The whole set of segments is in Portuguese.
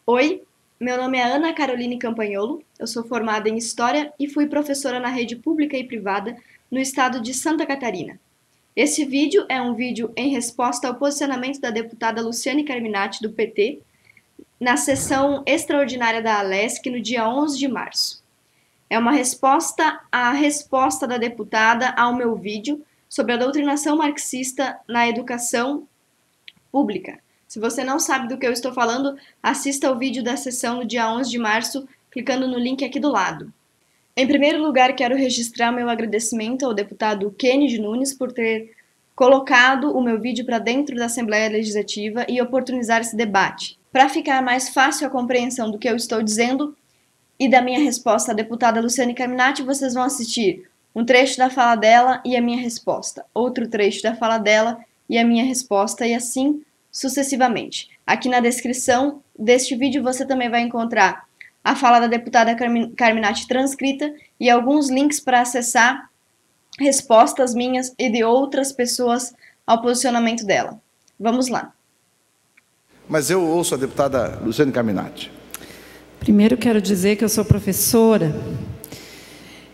Oi, meu nome é Ana Caroline Campagnolo, eu sou formada em História e fui professora na rede pública e privada no estado de Santa Catarina. Este vídeo é um vídeo em resposta ao posicionamento da deputada Luciane Carminati, do PT, na sessão extraordinária da Alesc no dia 11 de março. É uma resposta à resposta da deputada ao meu vídeo sobre a doutrinação marxista na educação pública. Se você não sabe do que eu estou falando, assista ao vídeo da sessão no dia 11 de março, clicando no link aqui do lado. Em primeiro lugar, quero registrar meu agradecimento ao deputado Kennedy Nunes por ter colocado o meu vídeo para dentro da Assembleia Legislativa e oportunizar esse debate. Para ficar mais fácil a compreensão do que eu estou dizendo e da minha resposta à deputada Luciane Carminati, vocês vão assistir um trecho da fala dela e a minha resposta, outro trecho da fala dela e a minha resposta, e assim sucessivamente. Aqui na descrição deste vídeo você também vai encontrar a fala da deputada Carminati transcrita e alguns links para acessar respostas minhas e de outras pessoas ao posicionamento dela. Vamos lá. Mas eu ouço a deputada Luciane Carminati. Primeiro quero dizer que eu sou professora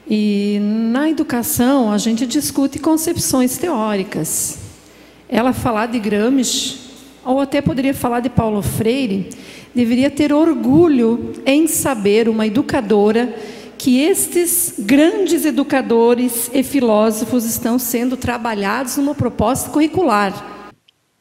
e na educação a gente discute concepções teóricas. Ela falar de Gramsci, ou até poderia falar de Paulo Freire, deveria ter orgulho em saber, uma educadora, que estes grandes educadores e filósofos estão sendo trabalhados numa proposta curricular.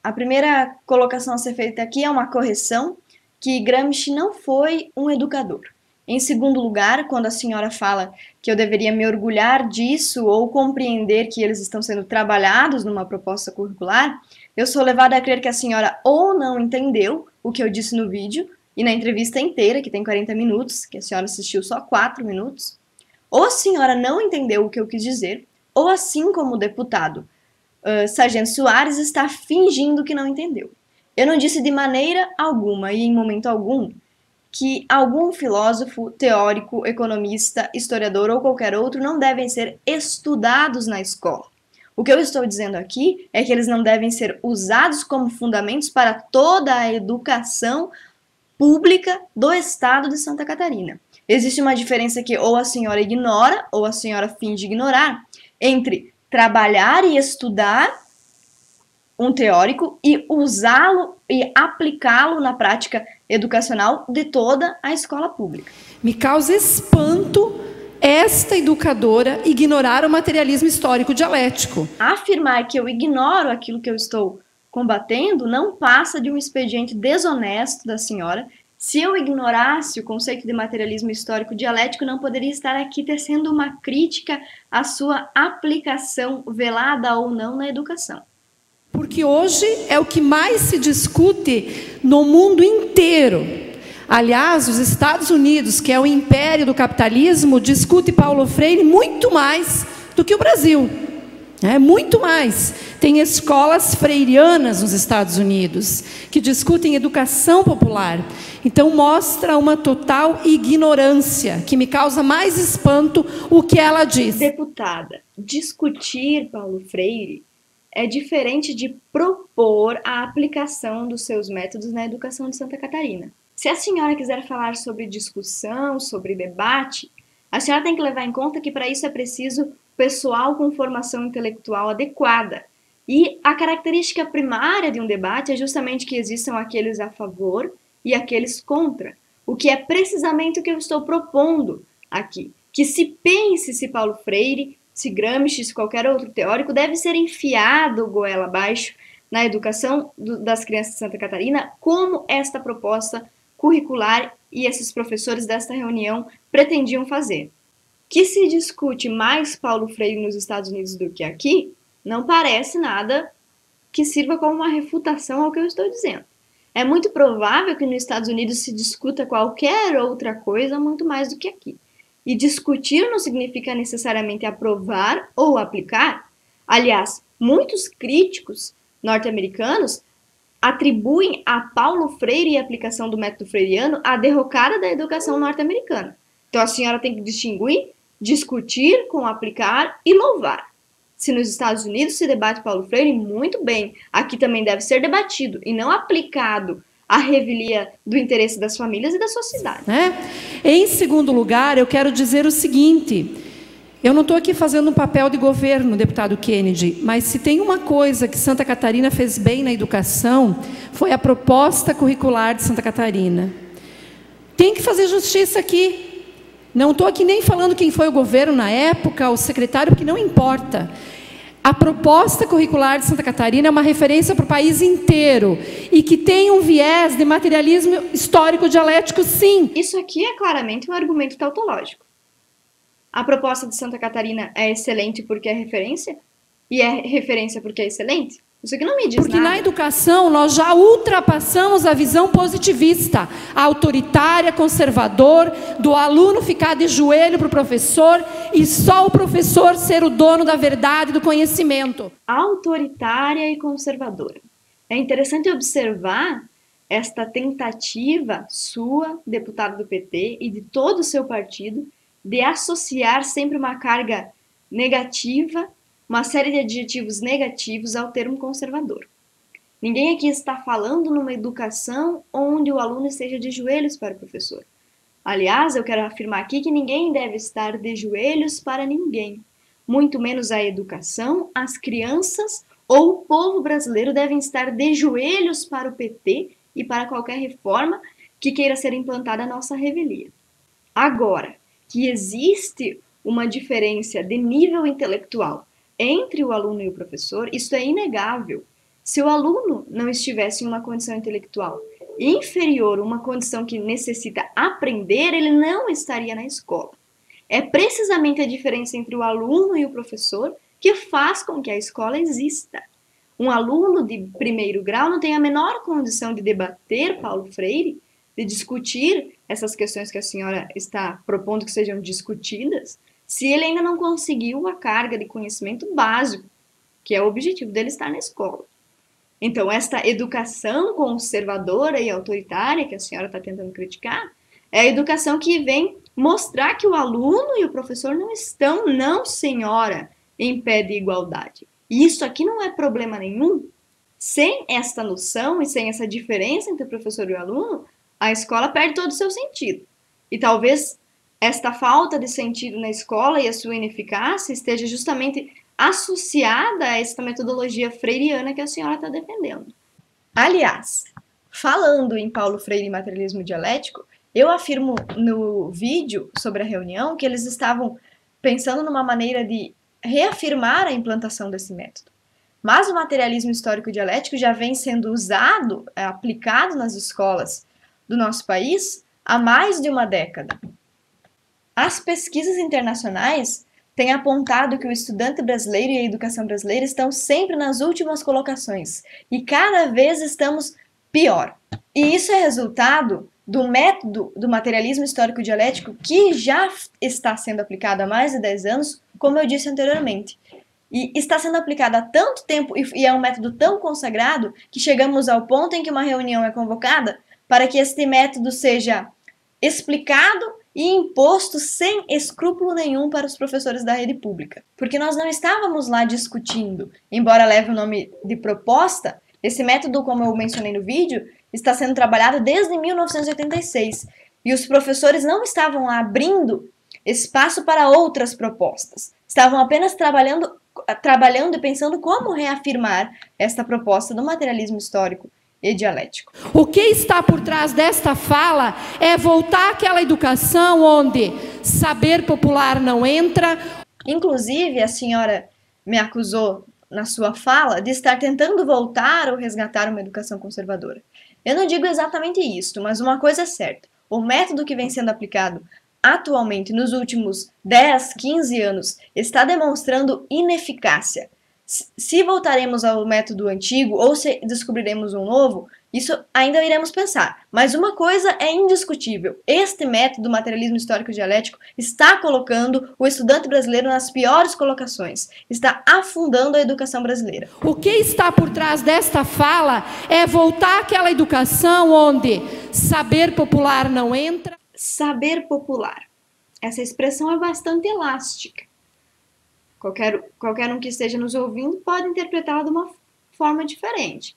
A primeira colocação a ser feita aqui é uma correção, que Gramsci não foi um educador. Em segundo lugar, quando a senhora fala que eu deveria me orgulhar disso ou compreender que eles estão sendo trabalhados numa proposta curricular, eu sou levada a crer que a senhora ou não entendeu o que eu disse no vídeo e na entrevista inteira, que tem 40 minutos, que a senhora assistiu só 4 minutos, ou a senhora não entendeu o que eu quis dizer, ou assim como o deputado Sargento Soares está fingindo que não entendeu. Eu não disse de maneira alguma e em momento algum que algum filósofo, teórico, economista, historiador ou qualquer outro não devem ser estudados na escola. O que eu estou dizendo aqui é que eles não devem ser usados como fundamentos para toda a educação pública do estado de Santa Catarina. Existe uma diferença que ou a senhora ignora ou a senhora finge ignorar entre trabalhar e estudar um teórico e usá-lo e aplicá-lo na prática educacional de toda a escola pública. Me causa espanto esta educadora ignorar o materialismo histórico dialético. Afirmar que eu ignoro aquilo que eu estou combatendo não passa de um expediente desonesto da senhora. Se eu ignorasse o conceito de materialismo histórico dialético, não poderia estar aqui tecendo uma crítica à sua aplicação, velada ou não, na educação. Porque hoje é o que mais se discute no mundo inteiro. Aliás, os Estados Unidos, que é o império do capitalismo, discute Paulo Freire muito mais do que o Brasil. Muito mais. Tem escolas freirianas nos Estados Unidos, que discutem educação popular. Então, mostra uma total ignorância, que me causa mais espanto o que ela diz. Deputada, discutir Paulo Freire é diferente de propor a aplicação dos seus métodos na educação de Santa Catarina. Se a senhora quiser falar sobre discussão, sobre debate, a senhora tem que levar em conta que para isso é preciso pessoal com formação intelectual adequada. E a característica primária de um debate é justamente que existam aqueles a favor e aqueles contra, o que é precisamente o que eu estou propondo aqui. Que se pense se Paulo Freire, se Gramsci, se qualquer outro teórico, deve ser enfiado goela abaixo na educação das crianças de Santa Catarina, como esta proposta curricular e esses professores desta reunião pretendiam fazer. Que se discute mais Paulo Freire nos Estados Unidos do que aqui, não parece nada que sirva como uma refutação ao que eu estou dizendo. É muito provável que nos Estados Unidos se discuta qualquer outra coisa muito mais do que aqui. E discutir não significa necessariamente aprovar ou aplicar. Aliás, muitos críticos norte-americanos atribuem a Paulo Freire e a aplicação do método freiriano a derrocada da educação norte-americana. Então a senhora tem que distinguir, discutir com aplicar e louvar. Se nos Estados Unidos se debate Paulo Freire, muito bem. Aqui também deve ser debatido e não aplicado a revelia do interesse das famílias e da sociedade. Em segundo lugar, eu quero dizer o seguinte: eu não estou aqui fazendo um papel de governo, deputado Kennedy, mas se tem uma coisa que Santa Catarina fez bem na educação, foi a proposta curricular de Santa Catarina. Tem que fazer justiça aqui. Não estou aqui nem falando quem foi o governo na época, o secretário, porque não importa. A proposta curricular de Santa Catarina é uma referência para o país inteiro e que tem um viés de materialismo histórico dialético, sim. Isso aqui é claramente um argumento tautológico. A proposta de Santa Catarina é excelente porque é referência? E é referência porque é excelente? Isso aqui não me diz nada. Porque na educação nós já ultrapassamos a visão positivista, autoritária, conservador, do aluno ficar de joelho para o professor e só o professor ser o dono da verdade, do conhecimento. Autoritária e conservadora. É interessante observar esta tentativa sua, deputado do PT, e de todo o seu partido, de associar sempre uma carga negativa, uma série de adjetivos negativos ao termo conservador. Ninguém aqui está falando numa educação onde o aluno esteja de joelhos para o professor. Aliás, eu quero afirmar aqui que ninguém deve estar de joelhos para ninguém. Muito menos a educação, as crianças ou o povo brasileiro devem estar de joelhos para o PT e para qualquer reforma que queira ser implantada na nossa revelia. Agora, que existe uma diferença de nível intelectual entre o aluno e o professor, isso é inegável. Se o aluno não estivesse em uma condição intelectual inferior, uma condição que necessita aprender, ele não estaria na escola. É precisamente a diferença entre o aluno e o professor que faz com que a escola exista. Um aluno de primeiro grau não tem a menor condição de debater Paulo Freire, de discutir essas questões que a senhora está propondo que sejam discutidas, se ele ainda não conseguiu a carga de conhecimento básico, que é o objetivo dele estar na escola. Então, esta educação conservadora e autoritária que a senhora está tentando criticar, é a educação que vem mostrar que o aluno e o professor não estão, não senhora, em pé de igualdade. E isso aqui não é problema nenhum. Sem esta noção e sem essa diferença entre o professor e o aluno, a escola perde todo o seu sentido. E talvez esta falta de sentido na escola e a sua ineficácia esteja justamente associada a esta metodologia freiriana que a senhora está defendendo. Aliás, falando em Paulo Freire e materialismo dialético, eu afirmo no vídeo sobre a reunião que eles estavam pensando numa maneira de reafirmar a implantação desse método. Mas o materialismo histórico dialético já vem sendo usado, aplicado nas escolas do nosso país há mais de uma década. As pesquisas internacionais têm apontado que o estudante brasileiro e a educação brasileira estão sempre nas últimas colocações e cada vez estamos pior. E isso é resultado do método do materialismo histórico dialético que já está sendo aplicado há mais de 10 anos, como eu disse anteriormente. E está sendo aplicado há tanto tempo e é um método tão consagrado que chegamos ao ponto em que uma reunião é convocada para que este método seja explicado e imposto sem escrúpulo nenhum para os professores da rede pública. Porque nós não estávamos lá discutindo, embora leve o nome de proposta, esse método, como eu mencionei no vídeo, está sendo trabalhado desde 1986. E os professores não estavam lá abrindo espaço para outras propostas. Estavam apenas trabalhando e pensando como reafirmar esta proposta do materialismo histórico e dialético. O que está por trás desta fala é voltar àquela educação onde saber popular não entra. Inclusive, a senhora me acusou na sua fala de estar tentando voltar ou resgatar uma educação conservadora. Eu não digo exatamente isso, mas uma coisa é certa. O método que vem sendo aplicado atualmente nos últimos 10, 15 anos está demonstrando ineficácia. Se voltaremos ao método antigo ou se descobriremos um novo, isso ainda iremos pensar. Mas uma coisa é indiscutível. Este método do materialismo histórico dialético está colocando o estudante brasileiro nas piores colocações. Está afundando a educação brasileira. O que está por trás desta fala é voltar àquela educação onde saber popular não entra. Saber popular. Essa expressão é bastante elástica. Qualquer um que esteja nos ouvindo pode interpretá-la de uma forma diferente.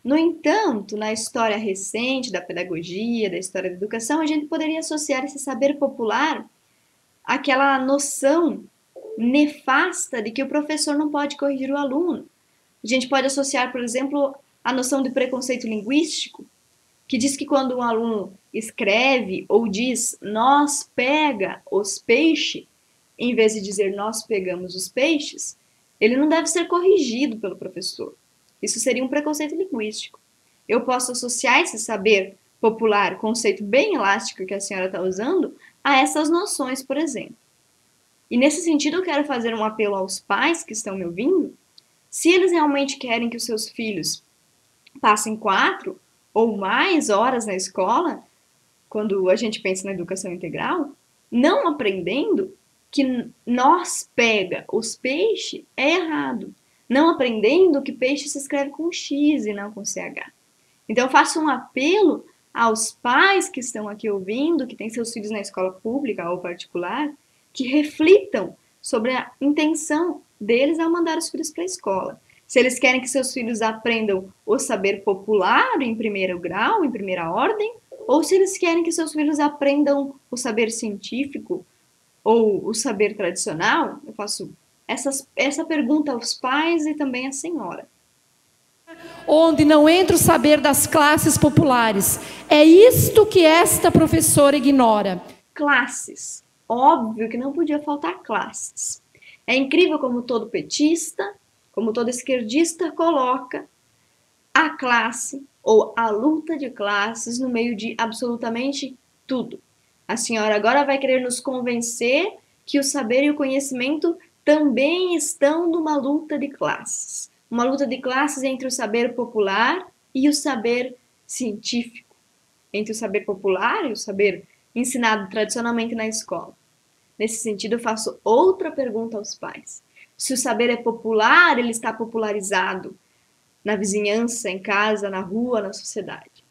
No entanto, na história recente da pedagogia, da história da educação, a gente poderia associar esse saber popular àquela noção nefasta de que o professor não pode corrigir o aluno. A gente pode associar, por exemplo, a noção de preconceito linguístico, que diz que quando um aluno escreve ou diz nós pega os peixes, em vez de dizer nós pegamos os peixes, ele não deve ser corrigido pelo professor. Isso seria um preconceito linguístico. Eu posso associar esse saber popular, conceito bem elástico que a senhora está usando, a essas noções, por exemplo. E nesse sentido eu quero fazer um apelo aos pais que estão me ouvindo. Se eles realmente querem que os seus filhos passem 4 ou mais horas na escola, quando a gente pensa na educação integral, não aprendendo que nós pega os peixes é errado. Não aprendendo que peixe se escreve com X e não com CH. Então eu faço um apelo aos pais que estão aqui ouvindo, que têm seus filhos na escola pública ou particular, que reflitam sobre a intenção deles ao mandar os filhos para a escola. Se eles querem que seus filhos aprendam o saber popular em primeiro grau, em primeira ordem, ou se eles querem que seus filhos aprendam o saber científico ou o saber tradicional, eu faço essa pergunta aos pais e também à senhora. Onde não entra o saber das classes populares. É isto que esta professora ignora. Classes. Óbvio que não podia faltar classes. É incrível como todo petista, como todo esquerdista coloca a classe ou a luta de classes no meio de absolutamente tudo. A senhora agora vai querer nos convencer que o saber e o conhecimento também estão numa luta de classes. Uma luta de classes entre o saber popular e o saber científico. Entre o saber popular e o saber ensinado tradicionalmente na escola. Nesse sentido, eu faço outra pergunta aos pais. Se o saber é popular, ele está popularizado na vizinhança, em casa, na rua, na sociedade.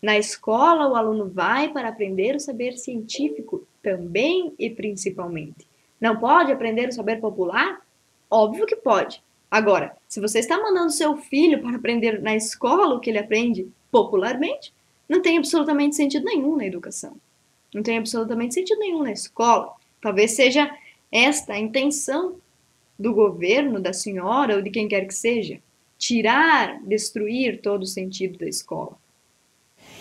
Na escola, o aluno vai para aprender o saber científico também e principalmente. Não pode aprender o saber popular? Óbvio que pode. Agora, se você está mandando seu filho para aprender na escola o que ele aprende popularmente, não tem absolutamente sentido nenhum na educação. Não tem absolutamente sentido nenhum na escola. Talvez seja esta a intenção do governo, da senhora ou de quem quer que seja. Tirar, destruir todo o sentido da escola.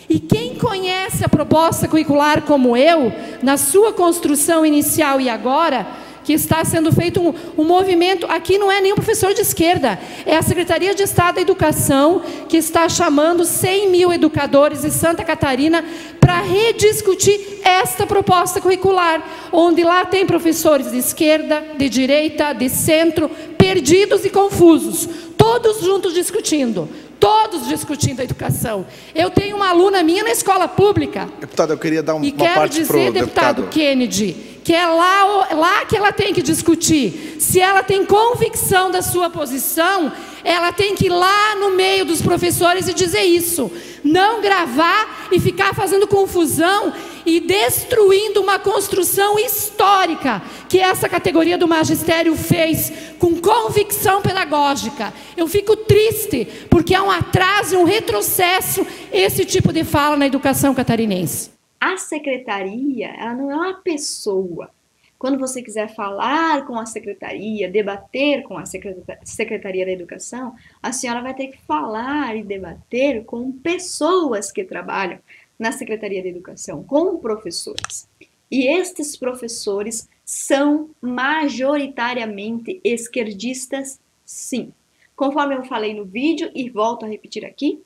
E quem conhece a proposta curricular como eu, na sua construção inicial e agora, que está sendo feito um movimento, aqui não é nenhum professor de esquerda, é a Secretaria de Estado da Educação, que está chamando 100 mil educadores de Santa Catarina para rediscutir esta proposta curricular, onde lá tem professores de esquerda, de direita, de centro, perdidos e confusos, todos juntos discutindo. Todos discutindo a educação. Eu tenho uma aluna minha na escola pública. Deputado, eu queria dar uma parte para o deputado. E quero dizer, deputado Kennedy, que é lá que ela tem que discutir. Se ela tem convicção da sua posição, ela tem que ir lá no meio dos professores e dizer isso. Não gravar e ficar fazendo confusão e destruindo uma construção histórica que essa categoria do magistério fez com convicção pedagógica. Eu fico triste porque há um atraso e um retrocesso esse tipo de fala na educação catarinense. A secretaria, ela não é uma pessoa. Quando você quiser falar com a secretaria, debater com a Secretaria da Educação, a senhora vai ter que falar e debater com pessoas que trabalham na Secretaria da Educação, com professores. E estes professores são majoritariamente esquerdistas, sim. Conforme eu falei no vídeo e volto a repetir aqui,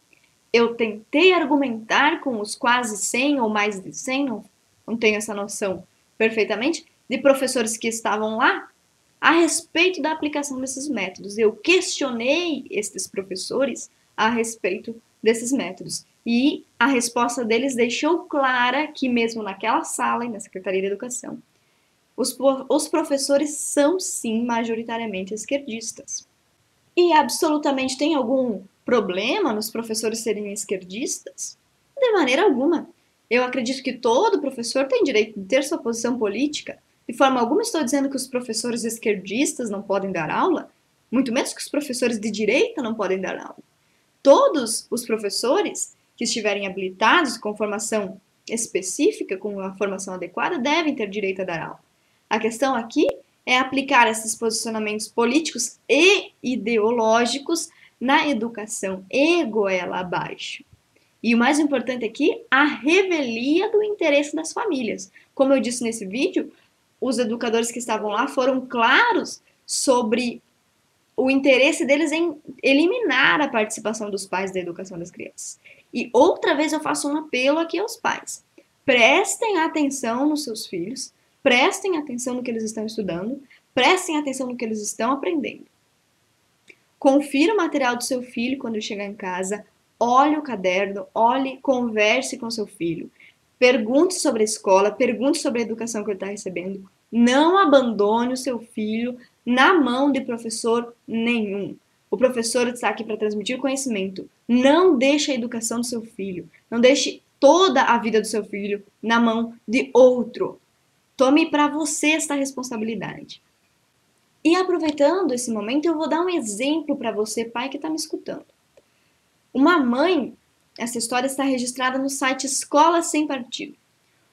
eu tentei argumentar com os quase 100 ou mais de 100, não tenho essa noção perfeitamente, de professores que estavam lá, a respeito da aplicação desses métodos. Eu questionei estes professores a respeito desses métodos. E a resposta deles deixou clara que mesmo naquela sala e na Secretaria da Educação, os professores são sim majoritariamente esquerdistas. E absolutamente tem algum problema nos professores serem esquerdistas? De maneira alguma. Eu acredito que todo professor tem direito de ter sua posição política. De forma alguma estou dizendo que os professores esquerdistas não podem dar aula, muito menos que os professores de direita não podem dar aula. todos os professores que estiverem habilitados com formação específica, com a formação adequada, devem ter direito a dar aula. A questão aqui é aplicar esses posicionamentos políticos e ideológicos na educação e goela abaixo. E o mais importante aqui, a revelia do interesse das famílias. Como eu disse nesse vídeo, os educadores que estavam lá foram claros sobre o interesse deles em eliminar a participação dos pais da educação das crianças. E outra vez eu faço um apelo aqui aos pais. Prestem atenção nos seus filhos, prestem atenção no que eles estão estudando, prestem atenção no que eles estão aprendendo. Confira o material do seu filho quando ele chegar em casa, olhe o caderno, converse com seu filho, pergunte sobre a escola, pergunte sobre a educação que ele está recebendo. Não abandone o seu filho na mão de professor nenhum. O professor está aqui para transmitir conhecimento. Não deixe a educação do seu filho, não deixe toda a vida do seu filho na mão de outro. Tome para você esta responsabilidade. E aproveitando esse momento, eu vou dar um exemplo para você, pai, que está me escutando. Uma mãe, essa história está registrada no site Escola Sem Partido.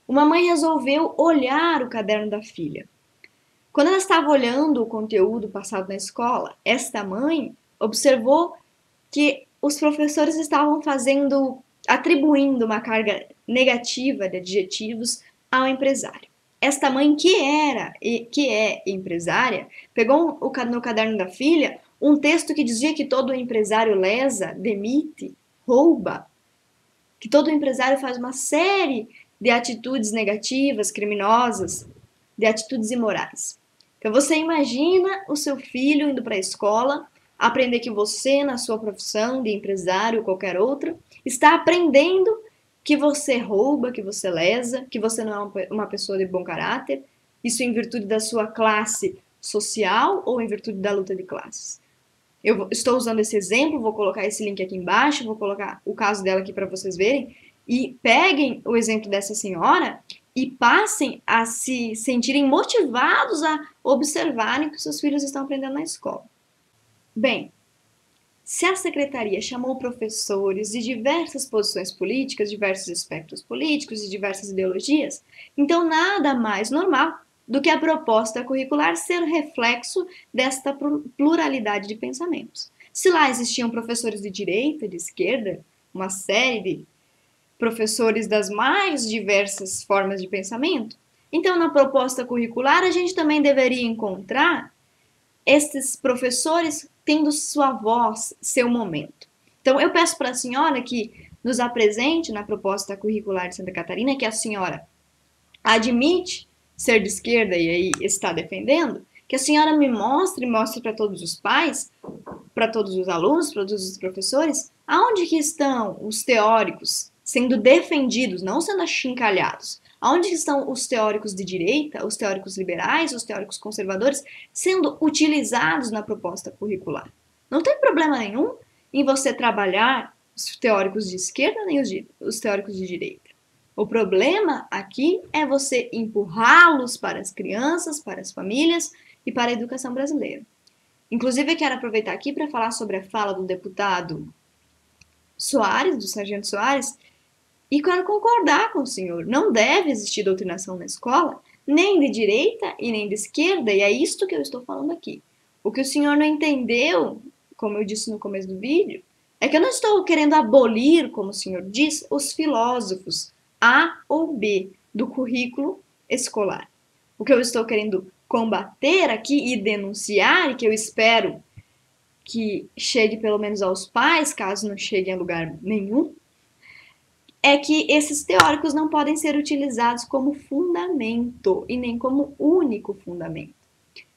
Uma mãe resolveu olhar o caderno da filha. Quando ela estava olhando o conteúdo passado na escola, esta mãe observou que os professores estavam atribuindo uma carga negativa de adjetivos ao empresário. Esta mãe, que é empresária, pegou no caderno da filha um texto que dizia que todo empresário lesa, demite, rouba, que todo empresário faz uma série de atitudes negativas, criminosas, de atitudes imorais. Então você imagina o seu filho indo para a escola, aprender que você, na sua profissão de empresário ou qualquer outra, está aprendendo que você rouba, que você lesa, que você não é uma pessoa de bom caráter, isso em virtude da sua classe social ou em virtude da luta de classes. Eu estou usando esse exemplo, vou colocar esse link aqui embaixo, vou colocar o caso dela aqui para vocês verem, e peguem o exemplo dessa senhora e passem a se sentirem motivados a observarem o que seus filhos estão aprendendo na escola. Bem, se a secretaria chamou professores de diversas posições políticas, diversos espectros políticos e diversas ideologias, então nada mais normal do que a proposta curricular ser reflexo desta pluralidade de pensamentos. Se lá existiam professores de direita, de esquerda, uma série de professores das mais diversas formas de pensamento, então na proposta curricular a gente também deveria encontrar esses professores tendo sua voz, seu momento. Então eu peço para a senhora que nos apresente na proposta curricular de Santa Catarina, que a senhora admite ser de esquerda e aí está defendendo, que a senhora me mostre para todos os pais, para todos os alunos, para todos os professores, aonde que estão os teóricos sendo defendidos, não sendo achincalhados. Aonde estão os teóricos de direita, os teóricos liberais, os teóricos conservadores sendo utilizados na proposta curricular? Não tem problema nenhum em você trabalhar os teóricos de esquerda nem os teóricos de direita. O problema aqui é você empurrá-los para as crianças, para as famílias e para a educação brasileira. Inclusive, eu quero aproveitar aqui para falar sobre a fala do deputado Soares, do Sargento Soares, e quero concordar com o senhor. Não deve existir doutrinação na escola, nem de direita e nem de esquerda, e é isto que eu estou falando aqui. O que o senhor não entendeu, como eu disse no começo do vídeo, é que eu não estou querendo abolir, como o senhor diz, os filósofos A ou B do currículo escolar. O que eu estou querendo combater aqui e denunciar, e que eu espero que chegue pelo menos aos pais, caso não chegue a lugar nenhum, é que esses teóricos não podem ser utilizados como fundamento e nem como único fundamento.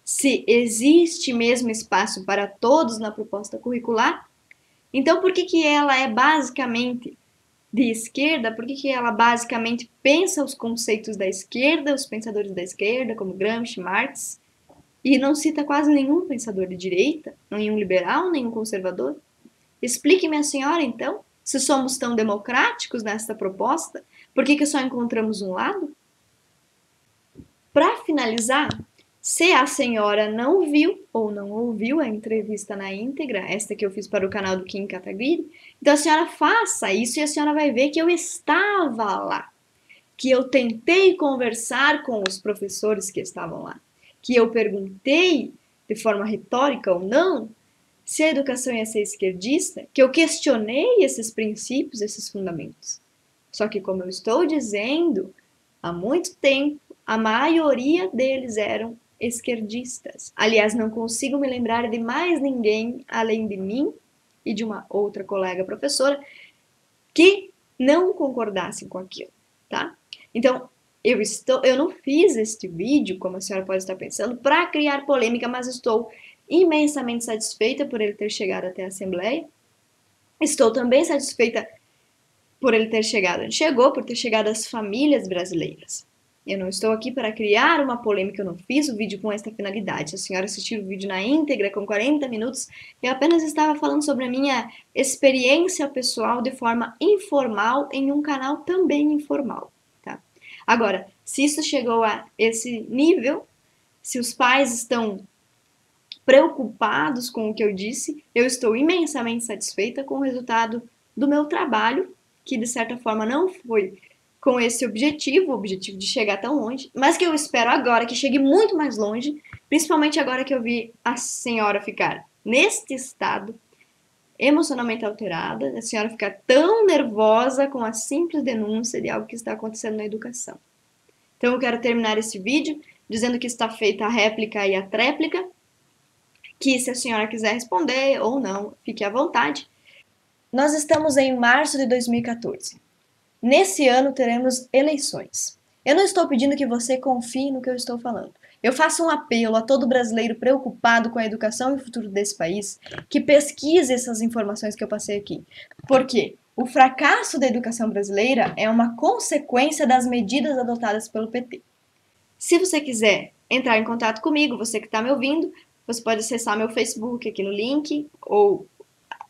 Se existe mesmo espaço para todos na proposta curricular, então por que ela é basicamente de esquerda? Por que ela basicamente pensa os conceitos da esquerda, os pensadores da esquerda, como Gramsci, Marx, e não cita quase nenhum pensador de direita, nenhum liberal, nenhum conservador? Explique-me a senhora, então, se somos tão democráticos nesta proposta, por que só encontramos um lado? Para finalizar, Se a senhora não viu ou não ouviu a entrevista na íntegra, esta que eu fiz para o canal do Kim Kataguiri, então a senhora faça isso e a senhora vai ver que eu estava lá, que eu tentei conversar com os professores que estavam lá, que eu perguntei, de forma retórica ou não, se a educação ia ser esquerdista, que eu questionei esses princípios, esses fundamentos. Só que, como eu estou dizendo, há muito tempo, a maioria deles eram esquerdistas. Aliás, não consigo me lembrar de mais ninguém, além de mim e de uma outra colega professora, que não concordassem com aquilo, tá? Então, eu não fiz este vídeo, como a senhora pode estar pensando, para criar polêmica, mas estou imensamente satisfeita por ele ter chegado até a Assembleia. Estou também satisfeita por ele ter chegado onde chegou, por ter chegado às famílias brasileiras. Eu não estou aqui para criar uma polêmica, eu não fiz o vídeo com esta finalidade. Se a senhora assistiu o vídeo na íntegra, com 40 minutos, eu apenas estava falando sobre a minha experiência pessoal de forma informal, em um canal também informal. Tá? Agora, se isso chegou a esse nível, se os pais estão preocupados com o que eu disse, eu estou imensamente satisfeita com o resultado do meu trabalho, que de certa forma não foi com esse objetivo, o objetivo de chegar tão longe, mas que eu espero agora que chegue muito mais longe, principalmente agora que eu vi a senhora ficar neste estado, emocionalmente alterada, a senhora ficar tão nervosa com a simples denúncia de algo que está acontecendo na educação. Então eu quero terminar esse vídeo dizendo que está feita a réplica e a tréplica, que se a senhora quiser responder ou não, fique à vontade. Nós estamos em março de 2014. Nesse ano teremos eleições. Eu não estou pedindo que você confie no que eu estou falando. Eu faço um apelo a todo brasileiro preocupado com a educação e o futuro desse país que pesquise essas informações que eu passei aqui. Porque o fracasso da educação brasileira é uma consequência das medidas adotadas pelo PT. Se você quiser entrar em contato comigo, você que está me ouvindo, você pode acessar meu Facebook aqui no link ou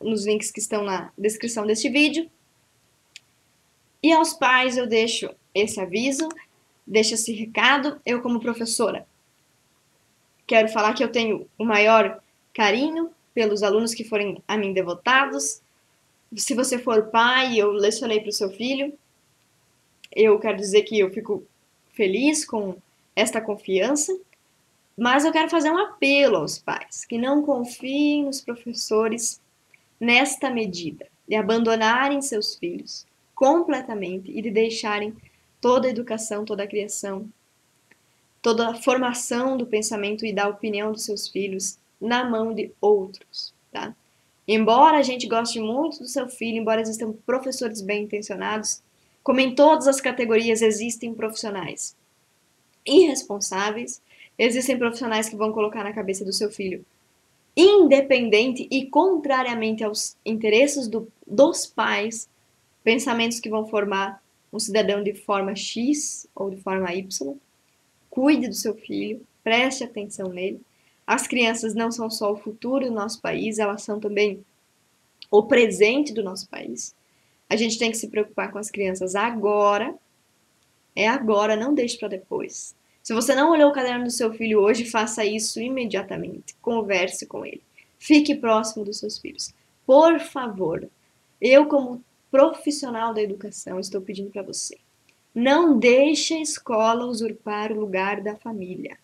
nos links que estão na descrição deste vídeo. E aos pais eu deixo esse aviso, deixo esse recado. Eu, como professora, quero falar que eu tenho o maior carinho pelos alunos que forem a mim devotados. Se você for pai e eu lecionei para o seu filho, eu quero dizer que eu fico feliz com esta confiança, mas eu quero fazer um apelo aos pais, que não confiem nos professores nesta medida, de abandonarem seus filhos completamente e de deixarem toda a educação, toda a criação, toda a formação do pensamento e da opinião dos seus filhos na mão de outros, tá? Embora a gente goste muito do seu filho, embora existam professores bem intencionados, como em todas as categorias existem profissionais irresponsáveis, existem profissionais que vão colocar na cabeça do seu filho, independente e contrariamente aos interesses dos pais, pensamentos que vão formar um cidadão de forma X ou de forma Y. Cuide do seu filho, preste atenção nele. As crianças não são só o futuro do nosso país, elas são também o presente do nosso país. A gente tem que se preocupar com as crianças agora. É agora, não deixe para depois. Se você não olhou o caderno do seu filho hoje, faça isso imediatamente. Converse com ele. Fique próximo dos seus filhos. Por favor, eu como profissional da educação estou pedindo para você. Não deixe a escola usurpar o lugar da família.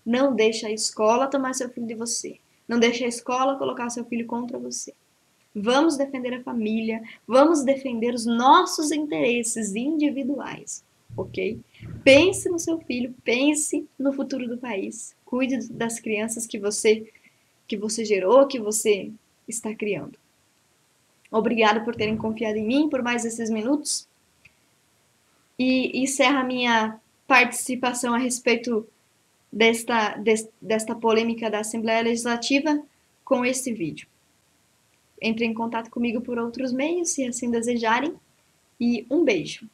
Não deixe a escola tomar seu filho de você. Não deixe a escola colocar seu filho contra você. Vamos defender a família, vamos defender os nossos interesses individuais, ok? Pense no seu filho, pense no futuro do país. Cuide das crianças que você gerou, que você está criando. Obrigada por terem confiado em mim por mais esses minutos. E encerro a minha participação a respeito desta polêmica da Assembleia Legislativa com esse vídeo. Entre em contato comigo por outros meios, se assim desejarem. E um beijo.